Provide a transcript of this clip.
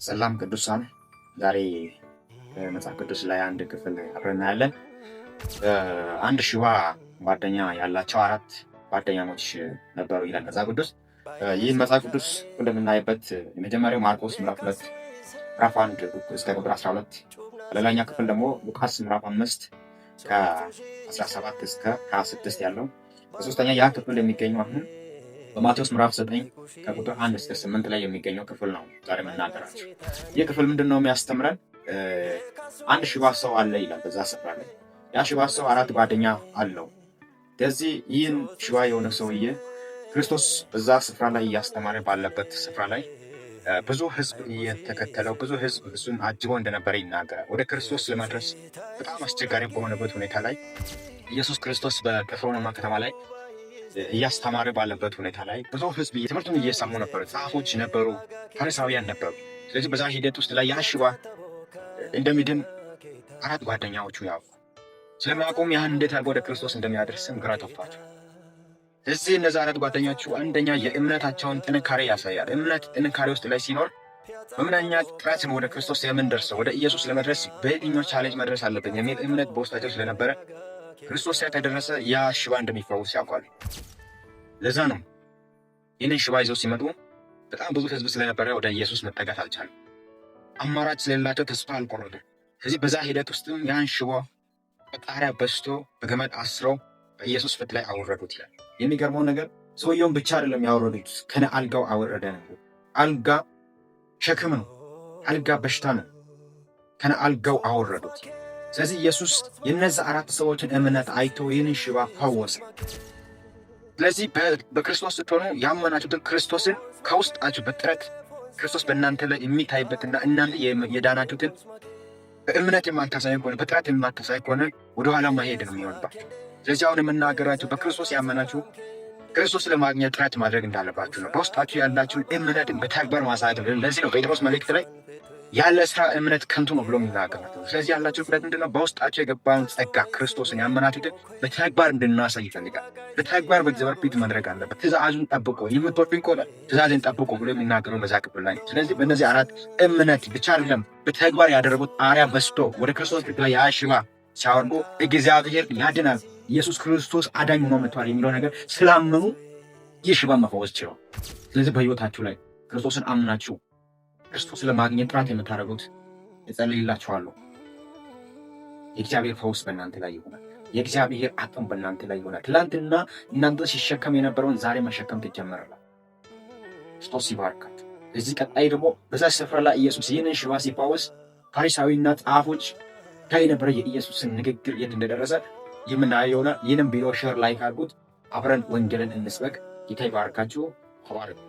ሰላም ቅዱሳን፣ ዛሬ መጽሐፍ ቅዱስ ላይ አንድ ክፍል አብረን እናያለን። አንድ ሽባ ጓደኛ ያላቸው አራት ጓደኛሞች ነበሩ ይላል መጽሐፍ ቅዱስ። ይህን መጽሐፍ ቅዱስ እንደምናይበት የመጀመሪያው ማርቆስ ምዕራፍ 2 ምዕራፍ 1 እስከ ቁጥር 12፣ ሌላኛ ክፍል ደግሞ ሉቃስ ምዕራፍ 5 ከ17 እስከ 26 ያለው፣ በሶስተኛ ያ ክፍል የሚገኘው አሁን በማቴዎስ ምዕራፍ 9 ከቁጥር 1 እስከ 8 ላይ የሚገኘው ክፍል ነው ዛሬ መናገራቸው። ይህ ክፍል ምንድን ነው የሚያስተምረን? አንድ ሽባ ሰው አለ ይላል በዛ ስፍራ ላይ። ያ ሽባ ሰው አራት ጓደኛ አለው። ስለዚህ ይህን ሽባ የሆነ ሰውዬ ክርስቶስ በዛ ስፍራ ላይ እያስተማረ ባለበት ስፍራ ላይ ብዙ ሕዝብ እየተከተለው ብዙ ሕዝብ እሱን አጅበው እንደነበረ ይናገራል። ወደ ክርስቶስ ለመድረስ በጣም አስቸጋሪ በሆነበት ሁኔታ ላይ ኢየሱስ ክርስቶስ በቅፍርናሆም ከተማ ላይ እያስተማረ ባለበት ሁኔታ ላይ ብዙ ሕዝብ ትምህርቱን እየሰሙ ነበሩ። ጸሐፎች ነበሩ፣ ፈሪሳውያን ነበሩ። ስለዚህ በዛ ሂደት ውስጥ ላይ ያ ሽባ እንደሚድን አራት ጓደኛዎቹ ያውቁ ስለሚያውቁም ያን እንዴት አድርጎ ወደ ክርስቶስ እንደሚያደርስም ግራ ገባቸው። እዚህ እነዚህ አራት ጓደኞቹ አንደኛ የእምነታቸውን ጥንካሬ ያሳያል። እምነት ጥንካሬ ውስጥ ላይ ሲኖር በምንኛ ጥረት ወደ ክርስቶስ የምንደርሰው ወደ ኢየሱስ ለመድረስ በየትኛው ቻሌንጅ መድረስ አለብን የሚል እምነት በውስጣቸው ስለነበረ ክርስቶስ ከተደረሰ ያ ሽባ እንደሚፈውስ ያውቃሉ። ለዛ ነው ይህንን ሽባ ይዘው ሲመጡ በጣም ብዙ ሕዝብ ስለነበረ ወደ ኢየሱስ መጠጋት አልቻለም። አማራጭ ስለሌላቸው ተስፋ አልቆረጡም። ስለዚህ በዛ ሂደት ውስጥም ያን ሽባ በጣሪያ በስቶ በገመድ አስረው በኢየሱስ ፊት ላይ አወረዱት ይላል። የሚገርመው ነገር ሰውየውን ብቻ አይደለም ያወረዱት፣ ከነ አልጋው አወረደ ነው። አልጋ ሸክም ነው፣ አልጋ በሽታ ነው። ከነ አልጋው አወረዱት። ስለዚህ ኢየሱስ የነዚህ አራት ሰዎችን እምነት አይቶ ይህንን ሽባ ፈወሰ። ስለዚህ በክርስቶስ ስትሆኑ ያመናችሁትን ክርስቶስን ከውስጣችሁ በጥረት ክርስቶስ በእናንተ ላይ የሚታይበትና እናንተ የዳናችሁትን በእምነት የማታሳይ ከሆነ በጥረት የማታሳይ ከሆነ ወደኋላ ማሄድ ነው የሚሆንባችሁ። ስለዚህ አሁን የምናገራችሁ በክርስቶስ ያመናችሁ ክርስቶስ ለማግኘት ጥረት ማድረግ እንዳለባችሁ ነው። በውስጣችሁ ያላችሁን እምነት በተግባር ማሳየት ነው። ለዚህ ነው ጴጥሮስ መልእክት ላይ ያለ ስራ እምነት ከንቱ ነው ብሎ የሚናገሩት። ስለዚህ ያላችሁ እምነት ምንድነው? በውስጣችሁ የገባውን ጸጋ ክርስቶስን ያመናችሁትን በተግባር እንድናሳይ ይፈልጋል። በተግባር በእግዚአብሔር ፊት መድረግ አለበት። ትእዛዙን ጠብቆ የምትወዱኝ ከሆነ ትእዛዝን ጠብቆ ብሎ የሚናገረው በዛ ክፍል ላይ። ስለዚህ በእነዚህ አራት እምነት ብቻ አይደለም በተግባር ያደረጉት ጣሪያ በስቶ ወደ ክርስቶስ ፊት ላይ ያ ሽባ ሲያወርዱ እግዚአብሔር ያድናል፣ ኢየሱስ ክርስቶስ አዳኝ ሆኖ መጥቷል የሚለው ነገር ስላመኑ ይህ ሽባ መፈወስ ችለው። ስለዚህ በሕይወታችሁ ላይ ክርስቶስን አምናችሁ ክርስቶስ ለማግኘት ጥረት የምታደርጉት እጸልይላችኋለሁ። የእግዚአብሔር ፈውስ በእናንተ ላይ ይሆናል። የእግዚአብሔር አቅም በእናንተ ላይ ይሆናል። ትላንትና እናንተ ሲሸከም የነበረውን ዛሬ መሸከም ትጀምራላችሁ። ክርስቶስ ይባርካችሁ። እዚህ ቀጣይ ደግሞ በዛ ስፍራ ላይ ኢየሱስ ይህንን ሽባ ሲፈወስ ፈሪሳዊና ጸሐፎች ጋር የነበረ የኢየሱስን ንግግር የት እንደደረሰ የምናየው ይሆናል። ይህንም ቪዲዮ ሼር ላይክ አድርጉት። አብረን ወንጌልን እንስበክ። ጌታ ይባርካችሁ። ተባረኩ።